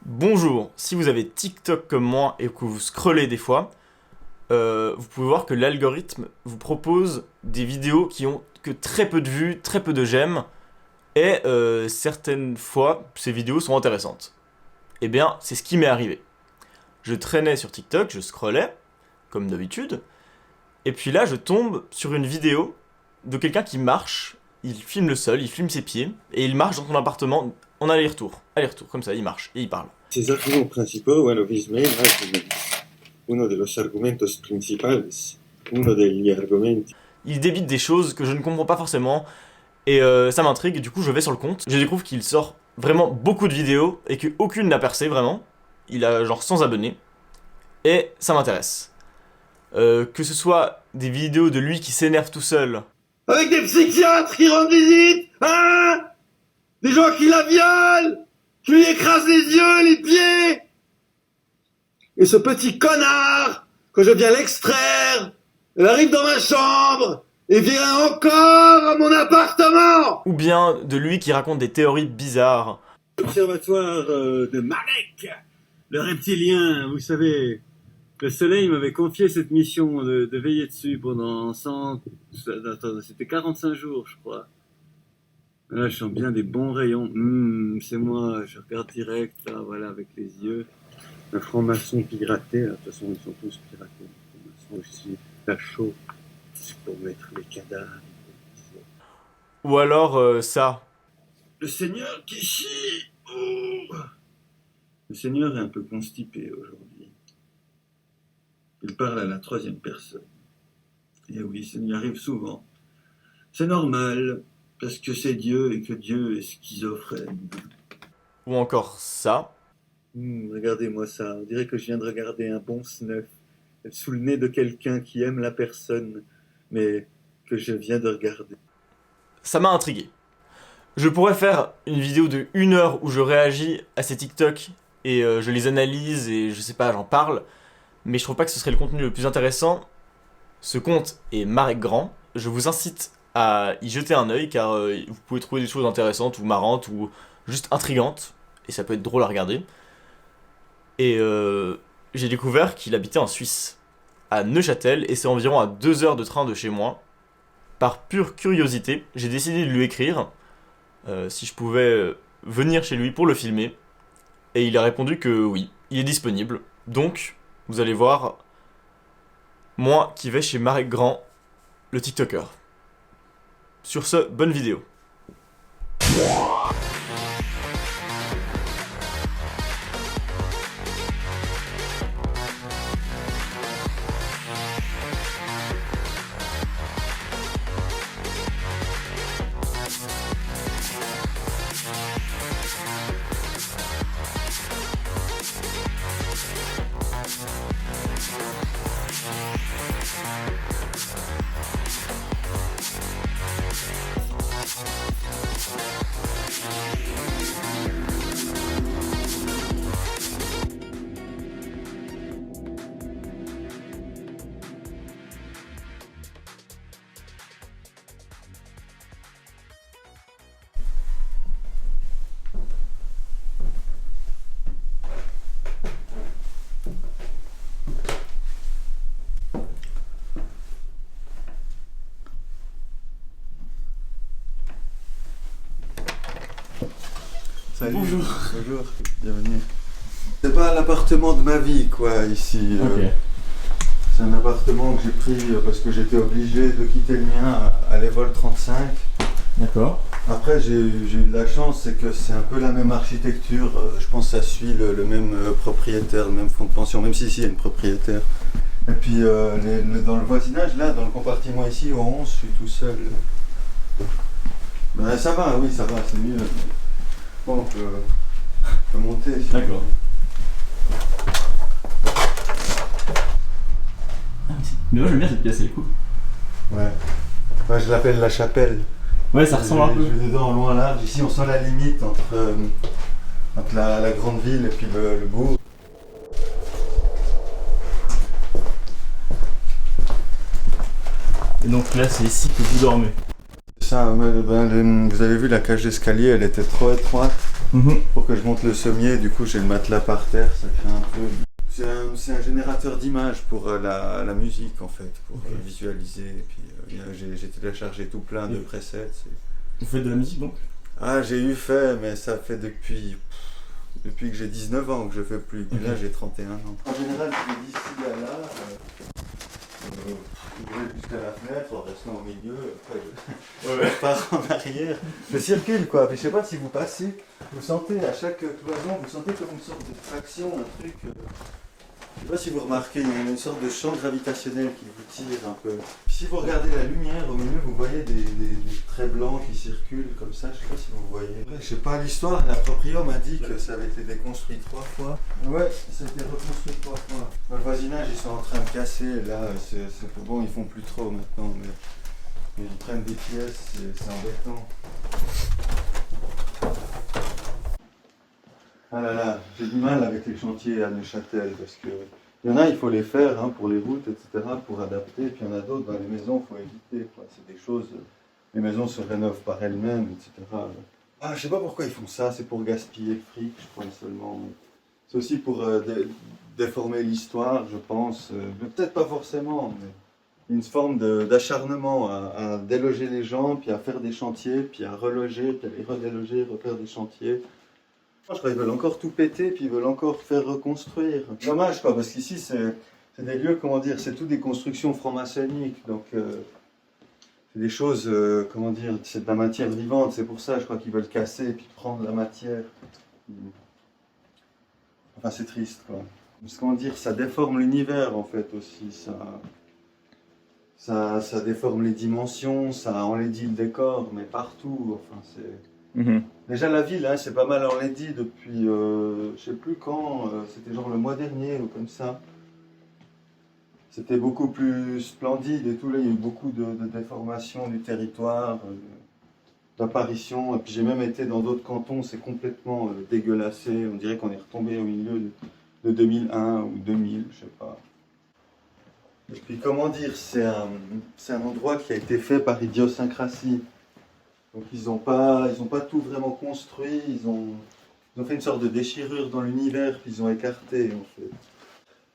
Bonjour, si vous avez TikTok comme moi et que vous scrollez des fois, vous pouvez voir que l'algorithme vous propose des vidéos qui ont que très peu de vues, très peu de j'aime, et certaines fois, ces vidéos sont intéressantes. Eh bien, c'est ce qui m'est arrivé. Je traînais sur TikTok, je scrollais, comme d'habitude, et puis là, je tombe sur une vidéo de quelqu'un qui marche, il filme le sol, il filme ses pieds, et il marche dans son appartement en aller-retour, comme ça, il marche, et il parle. Ces arguments principaux, bueno, Bismail, uno de los argumentos principales, uno degli argomenti. Il débite des choses que je ne comprends pas forcément, et ça m'intrigue, du coup je vais sur le compte. Je découvre qu'il sort vraiment beaucoup de vidéos, et qu'aucune n'a percé vraiment. Il a genre 100 abonnés, et ça m'intéresse. Que ce soit des vidéos de lui qui s'énerve tout seul. Avec des psychiatres qui rendent visite, hein? Des gens qui la violent, qui lui écrasent les yeux, les pieds. Et ce petit connard, que je viens l'extraire, elle arrive dans ma chambre, et vient encore à mon appartement. Ou bien de lui qui raconte des théories bizarres. L'observatoire de Malek, le reptilien, vous savez, le soleil m'avait confié cette mission de veiller dessus pendant 100... Attends, c'était 45 jours, je crois. Là, je sens bien des bons rayons. C'est moi, je regarde direct, là, voilà, avec les yeux. Un franc-maçon piraté, là. De toute façon, ils sont tous piratés. Un franc-maçon aussi, la chaux, c'est pour mettre les cadavres. Ou alors ça. Le Seigneur qui chie. Oh. Le Seigneur est un peu constipé aujourd'hui. Il parle à la troisième personne. Et oui, ça lui arrive souvent. C'est normal, parce que c'est Dieu et que Dieu est schizophrène. Ou encore ça. Regardez-moi ça, on dirait que je viens de regarder un bon snuff sous le nez de quelqu'un qui aime la personne, mais que je viens de regarder. Ça m'a intrigué. Je pourrais faire une vidéo de 1 heure où je réagis à ces TikTok et je les analyse et je sais pas, j'en parle, mais je trouve pas que ce serait le contenu le plus intéressant. Ce compte est Marek Grand, je vous incite à y jeter un œil car vous pouvez trouver des choses intéressantes ou marrantes ou juste intrigantes, et ça peut être drôle à regarder. Et j'ai découvert qu'il habitait en Suisse, à Neuchâtel, et c'est environ à 2 heures de train de chez moi. Par pure curiosité, j'ai décidé de lui écrire si je pouvais venir chez lui pour le filmer, et il a répondu que oui, il est disponible. Donc, vous allez voir, moi qui vais chez Marek Grand, le TikToker. Sur ce, bonne vidéo. Salut. Bonjour. Bonjour, bienvenue. C'est pas l'appartement de ma vie, quoi, ici. Ok. C'est un appartement que j'ai pris parce que j'étais obligé de quitter le mien à l'Évol 35. D'accord. Après, j'ai eu de la chance, c'est que c'est un peu la même architecture. Je pense que ça suit le même propriétaire, le même fonds de pension, même si ici il y a une propriétaire. Et puis dans le voisinage, là, dans le compartiment ici, au 11, je suis tout seul. Ben, ça va, oui, ça va, c'est mieux. Bon, on peut monter. Si D'accord. Mais moi j'aime bien cette pièce, elle est cool. Ouais. Ouais, je l'appelle la chapelle. Ouais, ça ressemble un peu. Je vais dedans, loin, large. Ici, on sent la limite entre la grande ville et puis le bourg. Et donc là, c'est ici que vous dormez. Ça, vous avez vu la cage d'escalier, elle était trop étroite. pour que je monte le sommier. Du coup, j'ai le matelas par terre, ça crée un peu. C'est un générateur d'images pour la musique en fait, pour visualiser. Et puis j'ai téléchargé tout plein de presets. Vous faites de la musique donc? Ah, j'ai eu fait, mais ça fait depuis que j'ai 19 ans que je fais plus. Puis là, j'ai 31 ans. En général, je vais d'ici à là, jusqu'à la fenêtre, en restant au milieu. Après, je pars en arrière. Je circule quoi. Mais je sais pas si vous passez, vous sentez à chaque cloison, vous sentez comme une sorte de traction, un truc. Je sais pas si vous remarquez, il y a une sorte de champ gravitationnel qui vous tire un peu. Puis si vous regardez la lumière au milieu, vous voyez des traits blancs qui circulent comme ça, je sais pas si vous voyez. Je sais pas l'histoire, la proprio m'a dit que ça avait été déconstruit 3 fois. Ouais, ça a été reconstruit 3 fois. Dans le voisinage, ils sont en train de casser, là, c'est bon, ils font plus trop maintenant, mais ils prennent des pièces, c'est embêtant. Ah là là, j'ai du mal avec les chantiers à Neuchâtel parce que il y en a, il faut les faire pour les routes, etc., pour adapter. Puis il y en a d'autres dans les maisons, il faut éviter. C'est des choses, les maisons se rénovent par elles-mêmes, etc. Ah, je sais pas pourquoi ils font ça, c'est pour gaspiller le fric, je crois seulement. C'est aussi pour déformer l'histoire, je pense. Mais peut-être pas forcément, mais une forme d'acharnement à déloger les gens, puis à faire des chantiers, puis à reloger, puis à les redéloger, refaire des chantiers. Je crois qu'ils veulent encore tout péter, puis ils veulent encore faire reconstruire. Dommage quoi, parce qu'ici c'est des lieux, comment dire, c'est tout des constructions franc-maçonniques, donc c'est des choses, comment dire, c'est de la matière vivante, c'est pour ça je crois qu'ils veulent casser et puis prendre la matière. Enfin c'est triste quoi. Parce que, comment dire, ça déforme l'univers en fait aussi, ça déforme les dimensions, ça enlaidit le décor, mais partout, enfin c'est... Déjà la ville, c'est pas mal enlaidie depuis, je sais plus quand, c'était genre le mois dernier ou comme ça. C'était beaucoup plus splendide et tout, là il y a eu beaucoup de déformations du territoire, d'apparitions. Et puis j'ai même été dans d'autres cantons, c'est complètement dégueulassé, on dirait qu'on est retombé au milieu de 2001 ou 2000, je sais pas. Et puis comment dire, c'est un endroit qui a été fait par idiosyncrasie. Donc ils n'ont pas tout vraiment construit, ils ont fait une sorte de déchirure dans l'univers, puis ils ont écarté en fait.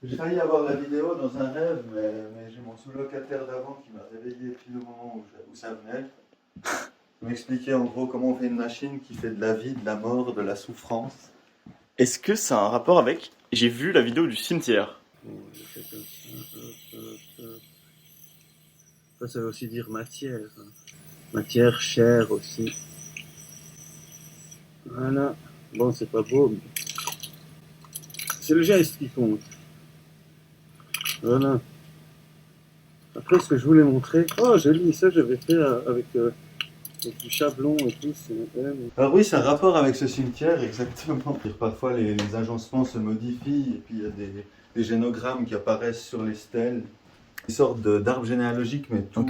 J'ai failli avoir la vidéo dans un rêve, mais j'ai mon sous-locataire d'avant qui m'a réveillé pile au moment où ça venait. Il m'expliquait en gros comment on fait une machine qui fait de la vie, de la mort, de la souffrance. Est-ce que ça a un rapport avec... J'ai vu la vidéo du cimetière. Ça veut aussi dire matière. Matière, chair aussi. Voilà. Bon, c'est pas beau, mais c'est le geste qui compte. Voilà. Après, ce que je voulais montrer... Oh, joli, ça j'avais fait avec du chablon et tout. Alors oui, c'est un rapport avec ce cimetière, exactement. Parfois, les agencements se modifient, et puis il y a des génogrammes qui apparaissent sur les stèles. Une sorte d'arbre généalogique, mais tout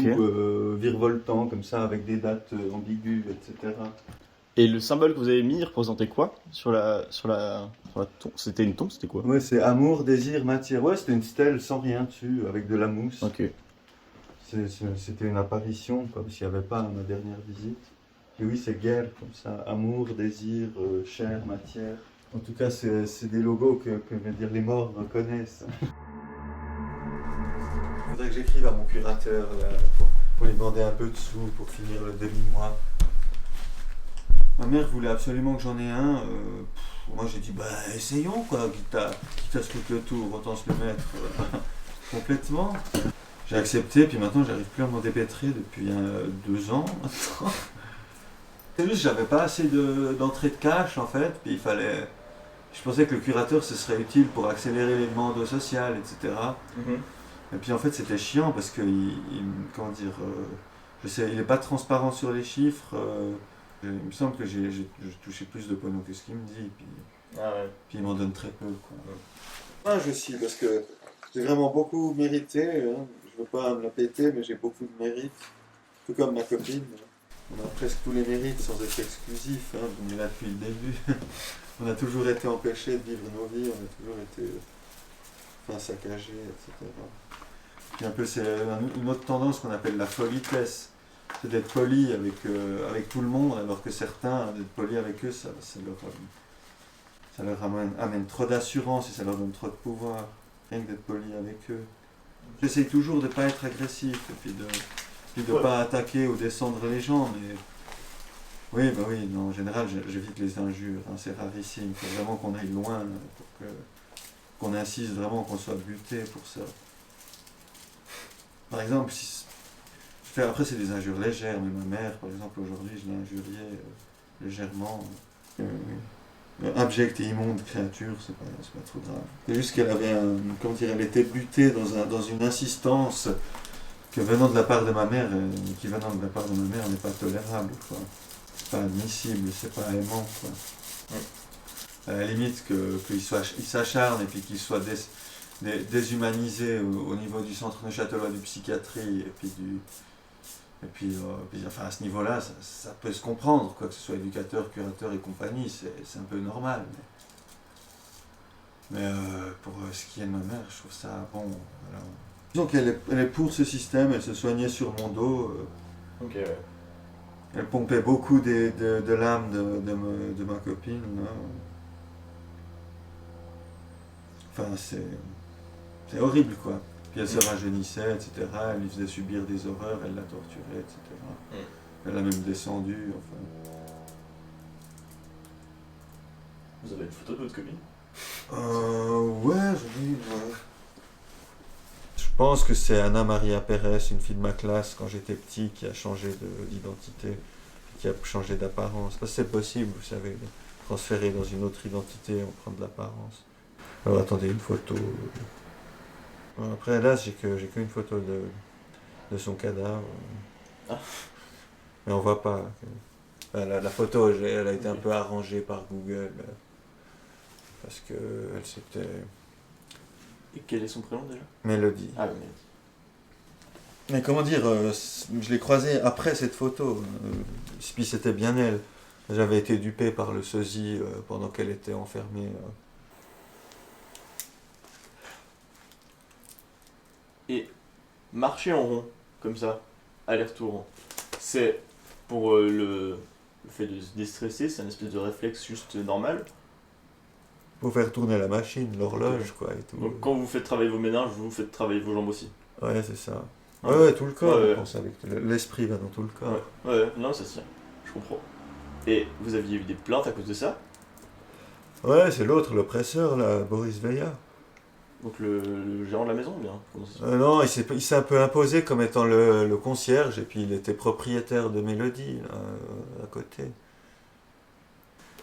virevoltant, comme ça, avec des dates ambiguës, etc. Et le symbole que vous avez mis représentait quoi sur la tombe? C'était une tombe, c'était quoi? Ouais, c'est amour, désir, matière. Ouais, c'était une stèle sans rien dessus, avec de la mousse. Ok. C'était une apparition, quoi, parce qu'il n'y avait pas à ma dernière visite. Et oui, c'est guerre, comme ça. Amour, désir, chair, matière. En tout cas, c'est des logos que dire, les morts reconnaissent. Il faudrait que j'écrive à mon curateur là, pour lui demander un peu de sous pour finir le demi-mois. Ma mère voulait absolument que j'en ai un. Moi j'ai dit, essayons quoi, quitte à se foutre le tour, autant se le mettre complètement. J'ai accepté, puis maintenant j'arrive plus à m'en dépêtrer depuis 2 ans maintenant. C'est juste j'avais pas assez d'entrée de cash en fait, puis il fallait... Je pensais que le curateur ce serait utile pour accélérer les demandes sociales, etc. Et puis en fait c'était chiant parce que comment dire, je sais, il n'est pas transparent sur les chiffres. Il me semble que j'ai touché plus de pognon que ce qu'il me dit. Puis il m'en donne très peu. Quoi. Je aussi parce que j'ai vraiment beaucoup mérité. Je veux pas me la péter, mais j'ai beaucoup de mérite. Tout comme ma copine. On a presque tous les mérites sans être exclusifs. On est là depuis le début. On a toujours été empêchés de vivre nos vies. On a toujours été saccagés, etc. Puis un peu, c'est une autre tendance qu'on appelle la politesse. c'est d'être poli avec tout le monde, alors que certains, d'être poli avec eux, ça leur amène trop d'assurance et ça leur donne trop de pouvoir, rien que d'être poli avec eux. J'essaye toujours de ne pas être agressif et puis de ne pas attaquer ou descendre les gens, mais oui, non, en général, j'évite les injures, hein, c'est rarissime, il faut vraiment qu'on aille loin pour qu'on insiste vraiment qu'on soit buté pour ça. Par exemple, après c'est des injures légères, mais ma mère, par exemple, aujourd'hui, je l'ai injuriée légèrement. Abjecte et immonde créature, c'est pas trop grave. C'est juste qu'elle avait elle était butée dans une insistance qui venant de la part de ma mère n'est pas tolérable, quoi. C'est pas admissible, c'est pas aimant, quoi. À la limite qu'il s'acharne et puis qu'il soit déshumanisé au niveau du centre neuchâtelois du psychiatrie et puis enfin, à ce niveau-là, ça peut se comprendre, quoi, que ce soit éducateur, curateur et compagnie, c'est un peu normal. Mais pour ce qui est de ma mère, je trouve ça bon. Voilà. Disons qu'elle est pour ce système, elle se soignait sur mon dos. Ok, ouais. Elle pompait beaucoup de l'âme de ma copine. Là. Enfin, c'est horrible, quoi. Puis elle se rajeunissait, etc. Elle lui faisait subir des horreurs, elle la torturait, etc. Elle l'a même descendu, enfin. Vous avez une photo de votre copine ? Ouais, ouais. Je pense que c'est Anna Maria Pérez, une fille de ma classe, quand j'étais petit, qui a changé d'identité, qui a changé d'apparence. Ça, c'est possible, vous savez, transférer dans une autre identité, on prend de l'apparence. Alors attendez, une photo. Après, là, j'ai qu'une photo de son cadavre. Ah. Mais on voit pas. La photo, elle a été un peu arrangée par Google. Parce que elle s'était... Et quel est son prénom déjà ? Mélodie. Ah, Mélodie. Mais comment dire, je l'ai croisée après cette photo. Puis c'était bien elle. J'avais été dupé par le sosie pendant qu'elle était enfermée. Et marcher en rond, comme ça, aller-retour, c'est pour le fait de se déstresser, c'est un espèce de réflexe juste normal. Pour faire tourner la machine, l'horloge, quoi, et tout. Donc quand vous faites travailler vos méninges, vous faites travailler vos jambes aussi. Ouais, c'est ça. Ouais, tout le corps, ouais. Je pense, avec l'esprit va dans tout le corps. Ouais, non, ça se tient, je comprends. Et vous aviez eu des plaintes à cause de ça ? Ouais, c'est l'autre, l'oppresseur, là, Boris Veilla. Donc le gérant de la maison, bien. Non, il s'est un peu imposé comme étant le concierge, et puis il était propriétaire de Mélodie, là, à côté.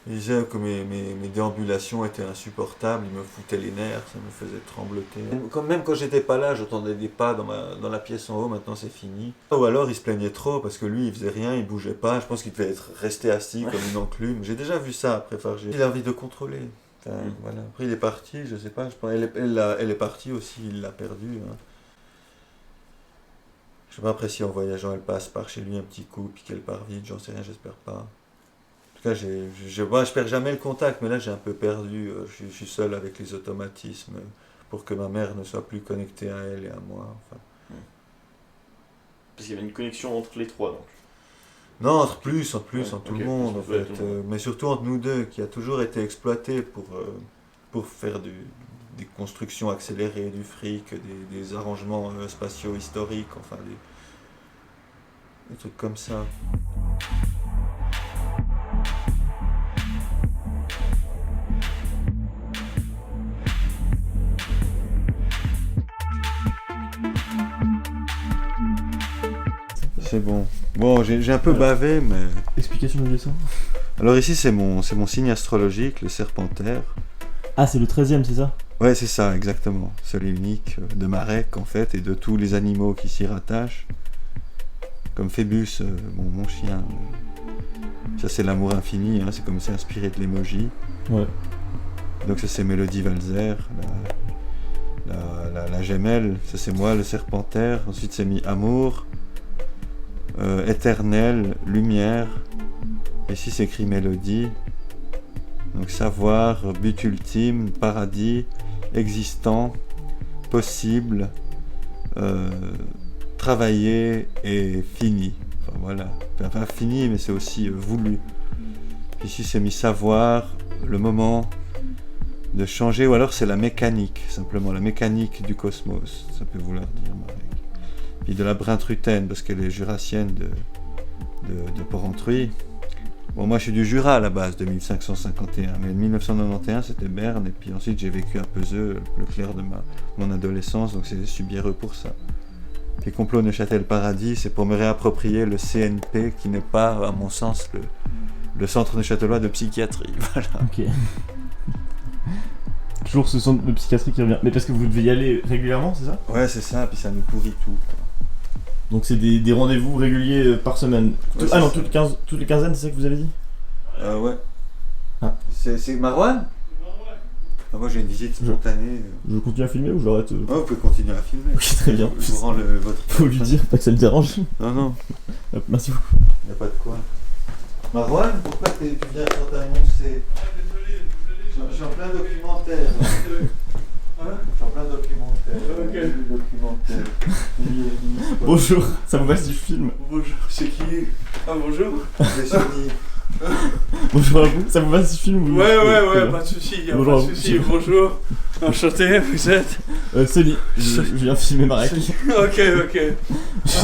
Il disait que mes déambulations étaient insupportables, il me foutait les nerfs, ça me faisait trembloter. Même quand j'étais pas là, j'entendais des pas dans la pièce en haut, maintenant c'est fini. Ou alors il se plaignait trop parce que lui il faisait rien, il bougeait pas, je pense qu'il devait être resté assis comme une enclume. J'ai déjà vu ça après Fargé. Il a envie de contrôler. Enfin, voilà. Après il est parti, je sais pas, je pense, elle est partie aussi, il l'a perdue. Hein. Je sais pas après si en voyageant elle passe par chez lui un petit coup puis qu'elle part vite, j'en sais rien, j'espère pas. En tout cas, je perds jamais le contact, mais là j'ai un peu perdu. Je suis seul avec les automatismes pour que ma mère ne soit plus connectée à elle et à moi. Enfin. Parce qu'il y avait une connexion entre les trois, donc. Non, entre tout le monde en fait. Mais surtout entre nous deux, qui a toujours été exploité pour faire des constructions accélérées, du fric, des arrangements spatiaux historiques, enfin des trucs comme ça. C'est bon. Bon, j'ai un peu bavé, mais... Explication du dessin. Alors ici, c'est mon signe astrologique, le Serpentaire. Ah, c'est le 13e, c'est ça ? Ouais, c'est ça, exactement. Seul et unique de Marek, en fait, et de tous les animaux qui s'y rattachent. Comme Phébus, mon chien. Ça, c'est l'amour infini, hein, c'est comme c'est inspiré de l'emoji. Ouais. Donc ça, c'est Mélodie Valzer, la gemelle. Ça, c'est moi, le Serpentaire. Ensuite, c'est mis amour. Éternel, lumière, ici c'est écrit mélodie, donc savoir, but ultime, paradis, existant, possible, travailler et fini, Enfin voilà, pas fini, mais c'est aussi voulu. Ici, c'est mis savoir le moment de changer, ou alors c'est la mécanique, simplement la mécanique du cosmos, ça peut vouloir dire Marek. Puis de la Brintrutaine, parce qu'elle est jurassienne de Porrentruy. Bon, moi je suis du Jura à la base, de 1551, mais 1991 c'était Berne, et puis ensuite j'ai vécu à Peseux, le clair de mon adolescence, donc je suis bien heureux pour ça. Puis Complot Neuchâtel-Paradis, c'est pour me réapproprier le CNP, qui n'est pas, à mon sens, le centre neuchâtelois de psychiatrie, voilà. Ok. Toujours ce centre de psychiatrie qui revient. Mais parce que vous devez y aller régulièrement, c'est ça? Ouais, c'est ça, puis ça nous pourrit tout. Donc c'est des rendez-vous réguliers par semaine. Ouais, Ah non, ça. toutes les quinzaines, c'est ça que vous avez dit? Ouais. Ah. C'est Marouane? Ah, moi j'ai une visite spontanée. Je continue à filmer ou j'arrête Ouais, vous pouvez continuer à filmer. Ok, très bien. Je vous rends votre... Faut lui dire, pas que ça le dérange. Non, non, Hop, merci beaucoup. y a pas de quoi. Marouane, pourquoi tu viens quand t'as annoncé? Je suis en plein documentaire. Je suis en plein documentaire. Bonjour, ça vous va si je filme? Bonjour, c'est qui? Ah bonjour. C'est Sony. Bonjour à vous, ça vous va si je filme ou... Ouais, pas de soucis, y'a Bonjour pas à de vous. soucis, bonjour. Enchanté, vous êtes? Sony, je viens filmer Marek. Ok.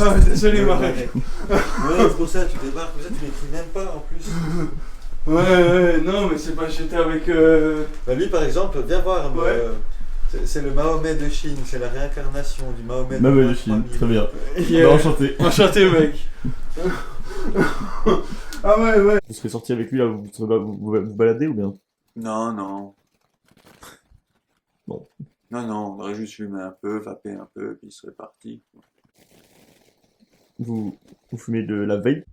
Ah, désolé Marek. Ouais, c'est pour ça, tu débarques, pour ça tu m'écris même pas en plus. Ouais, non, mais c'est pas, j'étais avec... Bah lui par exemple, viens voir, Ouais. c'est le Mahomet de Chine, c'est la réincarnation du Mahomet Mahomet de de Chine, 3000. très bien. Yeah. Bah, enchanté. Enchanté mec. Ah ouais. Vous serez sorti avec lui là, vous baladez ou bien? Non. Bon. Non, on aurait juste fumé un peu, vapé un peu, puis il serait parti. Vous fumez de la vape?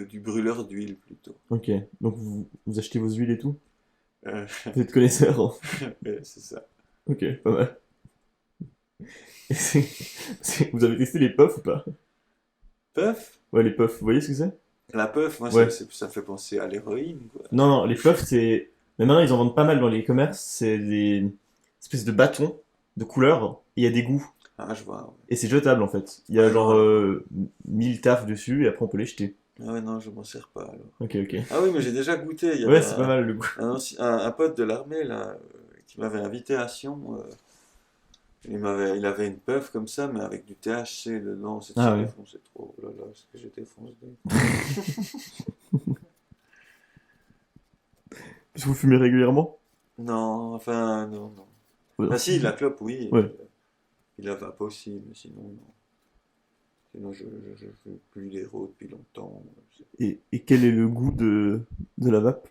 Du brûleur d'huile plutôt. Ok, donc vous achetez vos huiles et tout? Euh, Vous êtes connaisseur, hein? ouais, c'est ça. Ok, pas mal. Et vous avez testé les puffs ou pas? Puff? Ouais, les puffs, vous voyez ce que c'est? La puff, moi Ouais. ça fait penser à l'héroïne quoi. Non, les puffs, c'est... Mais maintenant, ils en vendent pas mal dans les commerces. C'est des espèces de bâtons de couleur. Et il y a des goûts. Ah je vois. Ouais. Et c'est jetable, en fait. Il y a genre 1000 tafs dessus, et après, on peut les jeter. Ah ouais non, je m'en sers pas alors. Ok. Ah oui, mais j'ai déjà goûté. Il y Ouais, avait c'est pas mal, le goût. un pote de l'armée là, qui m'avait invité à Sion. Il avait une puff comme ça, mais avec du THC dedans. C'est Ah ouais. c'est trop. Oh là là, est-ce que j'étais foncé? Parce que vous fumez régulièrement? Non, enfin non. Ouais. Ah si, la clope, oui. Ouais. Il la vape aussi, mais sinon non. Sinon je fais plus l'héros depuis longtemps. Et quel est le goût de la vape?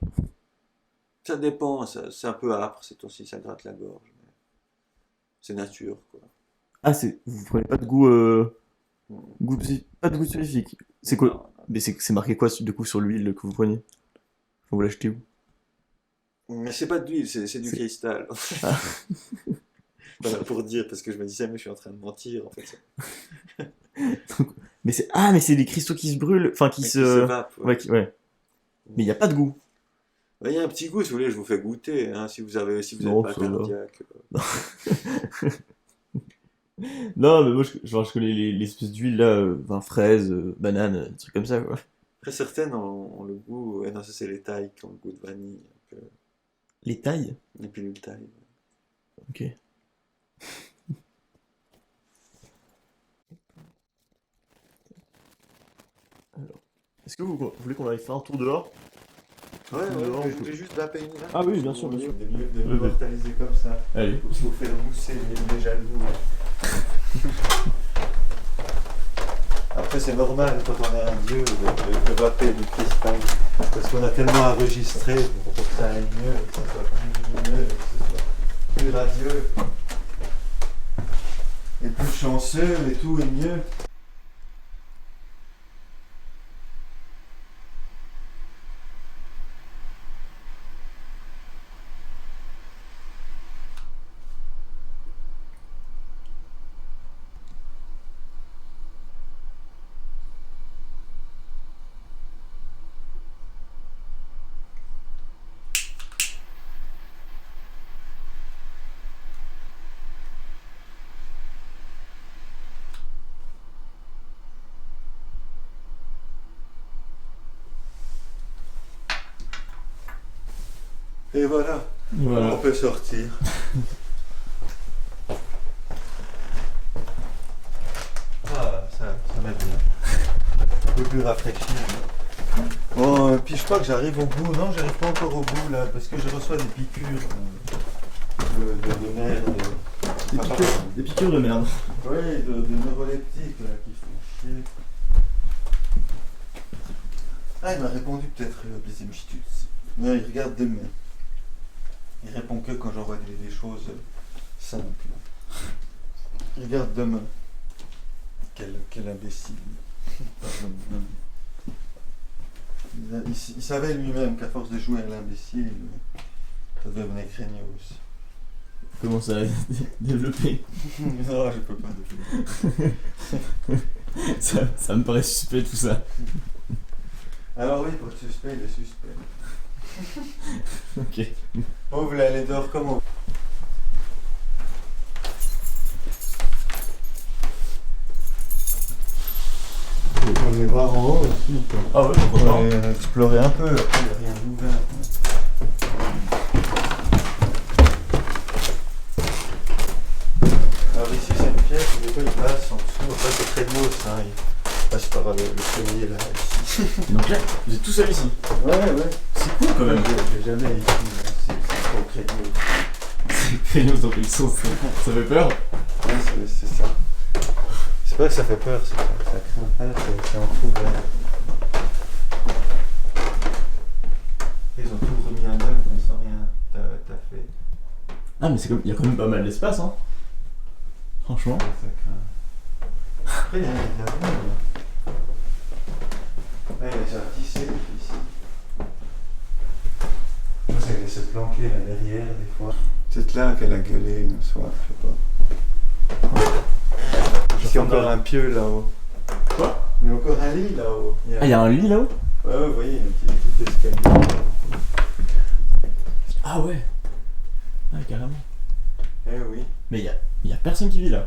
Ça dépend, c'est un peu âpre, c'est aussi, ça gratte la gorge. Mais c'est nature, quoi. Ah, vous prenez pas de goût... Pas de goût spécifique. C'est quoi? Non, non. Mais c'est marqué quoi, du coup, sur l'huile que vous preniez? Faut vous l'achetez où? Mais c'est pas d'huile, c'est du C'est- cristal. Ah. Voilà, pour dire, parce que je me disais, mais je suis en train de mentir, en fait. Mais c'est des cristaux qui se brûlent, enfin qui Mais se... qui s'évape, ouais. Ouais. Mais il y a pas de goût. Il y a un petit goût, si vous voulez, je vous fais goûter, hein, si vous avez Non, pas ça va. cardiaque. Non, mais moi, je connais les espèces d'huile, là, vin fraise, banane, des trucs comme ça, quoi. Après, certaines ont le goût, non, ça c'est les tailles qui ont le goût de vanille, un peu. Les tailles? Les pilules taille. Ok. Alors, est-ce que vous voulez qu'on aille faire un tour dehors? Ouais, dehors, je on peut- voulais juste vaper une vape. Ah oui, bien sûr, bien sûr. De Ouais, ouais. m'immortaliser comme ça. Allez. Pour vous faire mousser les jaloux. Après, c'est normal quand on est un dieu de vaper du cristal. Parce qu'on a tellement enregistré pour que ça aille mieux, que ça soit plus lumineux, que ça soit plus radieux. Et plus chanceux, et tout est mieux. Et voilà, Voilà. on peut sortir. Ah, ça m'aide bien. Un peu plus rafraîchi. Bon, puis je crois que j'arrive au bout. Non, j'arrive pas encore au bout là, parce que je reçois des piqûres de merde. Des piqûres de merde. Oui, de neuroleptiques là, qui font chier. Ah, il m'a répondu peut-être Besimstutz. Non, il regarde demain. Il répond que quand j'envoie des choses simples. Il regarde demain. Quel imbécile. Pardon. Il savait lui-même qu'à force de jouer à l'imbécile, ça devenait craignos. Comment ça a développé? Non, je peux pas développer. Ça me paraît suspect tout ça. Alors oui, pour le suspect, il est suspect. Ok. Bon, vous voulez aller dehors comment? On est voir en haut aussi, quoi. Ah ouais, pourquoi pas. On va explorer un peu, après il n'y a rien d'ouvert. Alors ici c'est une pièce, et des fois il passe en dessous, en fait c'est très beau ça, il passe par le premier là, ici. Donc là, vous êtes tout seul ici. Ouais, ouais. C'est cool quand même. J'ai jamais ici, c'est trop crédible. C'est craignos dans quel sens ça fait peur? Ouais, c'est ça. C'est pas que ça fait peur, c'est que ça craint. Ah, c'est entrouvert. Ils ont tout remis à neuf, mais sans rien taffé. Ah mais c'est comme, il y a quand même pas mal d'espace hein. Franchement. Ça craint. Après, il y a rien là. Ouais, ils ont tissé ici. Je pense qu'elle laissait planquer là derrière des fois. C'est là qu'elle a gueulé une soir, je sais pas. Ici encore un pieu là-haut. Quoi? Mais encore un lit là-haut. Ah il y a un lit là-haut? Ouais, vous voyez, un petit escalier. Ah ouais. Ah carrément. Eh oui. Mais il y a personne qui vit là.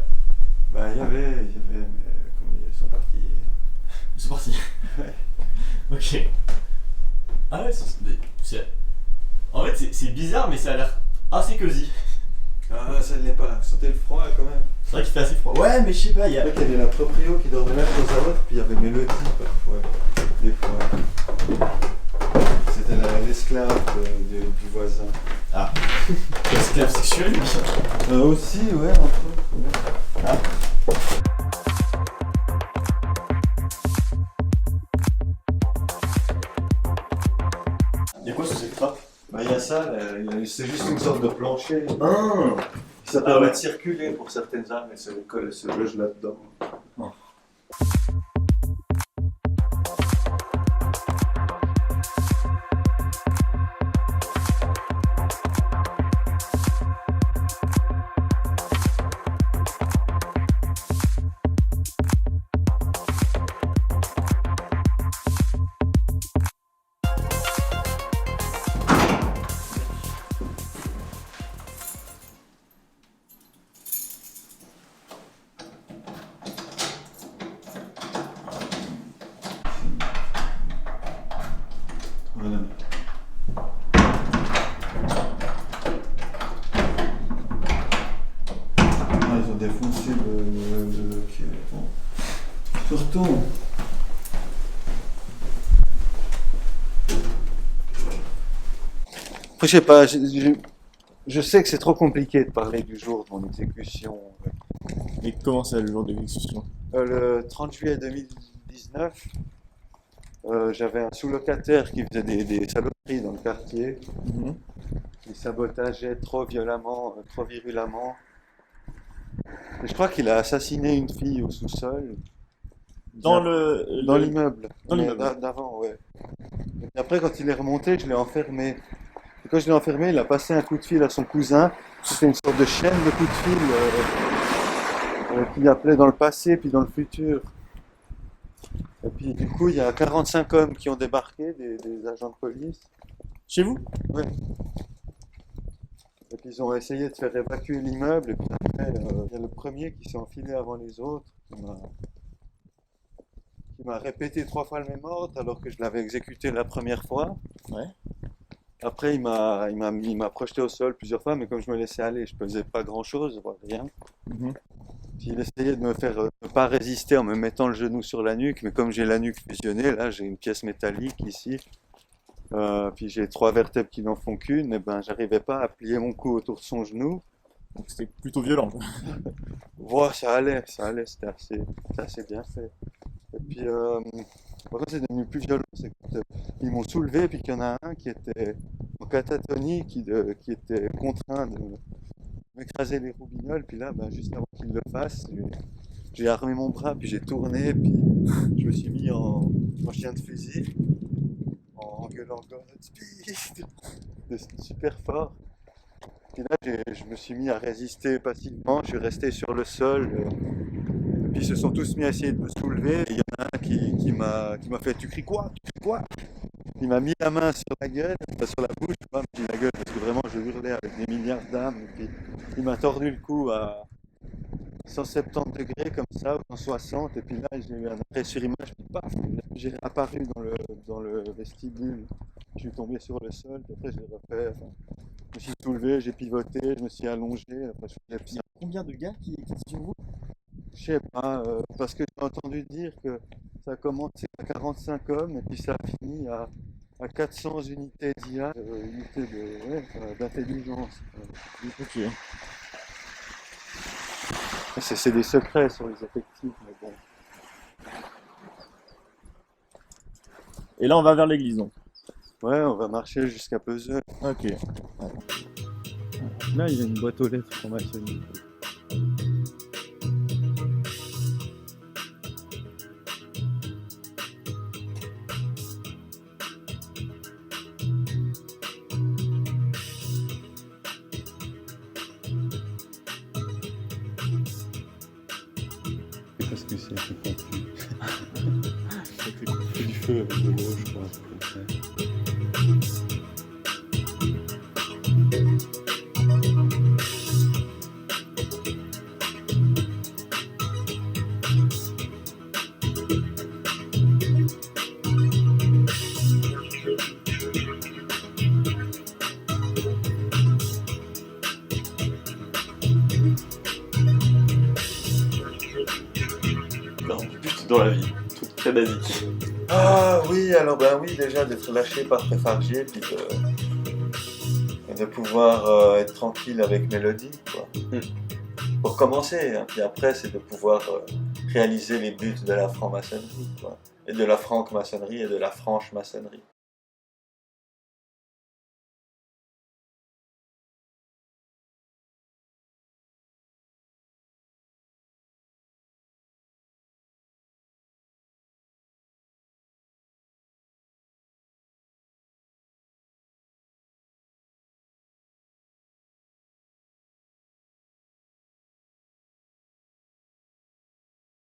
Bah, il y avait, mais comment dire, ils sont partis. C'est parti. Ouais. Ok. Ah ouais, en fait c'est bizarre mais ça a l'air assez cosy. Ah, ça ne l'est pas. Vous sentez le froid quand même. C'est vrai qu'il fait assez froid. Ouais mais je sais pas, il y a... Il y avait la proprio qui dormait là de temps à autre, puis il y avait Mélodie parfois. Des fois. C'était l'esclave du voisin. Ah. Esclave sexuel lui. Aussi, ouais, entre autres. Ouais. Ah. Il y a quoi sous cette trappe? Bah, il y a ça, c'est juste une sorte de plancher. Ah. Ça permet de circuler pour certaines armes et se loge là-dedans. Voilà. Ah, ils ont défoncé le lock. Bon. Sortons. Après, je sais pas, je sais que c'est trop compliqué de parler du jour de mon exécution. Et comment ça le jour de l'exécution? Le 30 juillet 2019, j'avais un sous-locataire qui faisait des saloperies dans le quartier. Il sabotageait trop violemment, trop virulemment. Et je crois qu'il a assassiné une fille au sous-sol. Dans l'immeuble. Dans l'immeuble. D'avant, ouais. Et après, quand il est remonté, je l'ai enfermé. Et quand je l'ai enfermé, il a passé un coup de fil à son cousin. C'était une sorte de chaîne de coups de fil qui appelait dans le passé puis dans le futur. Et puis du coup, il y a 45 hommes qui ont débarqué, des agents de police. Chez vous? Ouais. Et puis ils ont essayé de faire évacuer l'immeuble. Et puis après, il y a le premier qui s'est enfilé avant les autres, qui m'a répété 3 fois le même ordre alors que je l'avais exécuté la première fois. Ouais. Après, il m'a projeté au sol plusieurs fois, mais comme je me laissais aller, je pesais pas grand-chose, voire rien. Mhm. Puis il essayait de me faire ne pas résister en me mettant le genou sur la nuque, mais comme j'ai la nuque fusionnée, là j'ai une pièce métallique ici, puis j'ai 3 vertèbres qui n'en font qu'une, et ben j'arrivais pas à plier mon cou autour de son genou. Donc c'était plutôt violent. Wow, ça allait, c'était assez bien fait. Et puis, par contre, c'est devenu plus violent, c'est quand ils m'ont soulevé, puis qu'il y en a un qui était en catatonie, qui était contraint de m'écraser les roubignoles, puis là, ben, juste avant qu'il le fasse, j'ai armé mon bras, puis j'ai tourné, puis je me suis mis en chien de fusil, en gueulant Godspeed, super fort. Puis là, je me suis mis à résister passivement, je suis resté sur le sol, puis ils se sont tous mis à essayer de me soulever, et il y en a un qui m'a fait « Tu cries quoi? Tu cries quoi ?» Il m'a mis la main sur la gueule, sur la bouche, pas mis la gueule, parce que vraiment je hurlais avec des milliards d'âmes, et puis il m'a tordu le cou à 170 degrés comme ça, ou 160, et puis là j'ai eu un arrêt sur image, puis paf, j'ai apparu dans le vestibule, je suis tombé sur le sol, puis après j'ai refait, enfin, je me suis soulevé, j'ai pivoté, je me suis allongé, après je faisais ça. Combien de gars qui étaient sur vous? Je sais pas, parce que j'ai entendu dire que ça a commencé à 45 hommes, et puis ça a fini à 400 unités d'IA, d'intelligence. Ok. C'est des secrets sur les effectifs, mais bon. Et là, on va vers l'église, donc. Ouais, on va marcher jusqu'à Peseux. Ok. Là, il y a une boîte aux lettres franc-maçonnique. Parce que c'est un peu confus. C'est du feu avec de l'eau, je crois, un truc comme ça. Alors, but dans la vie, truc très basique. Ah oui, alors ben oui, déjà d'être lâché par Préfargier, puis de pouvoir être tranquille avec Mélodie, quoi. Pour commencer, hein. Puis après c'est de pouvoir réaliser les buts de la franc-maçonnerie, quoi. Et de la franc-maçonnerie et de la franche-maçonnerie.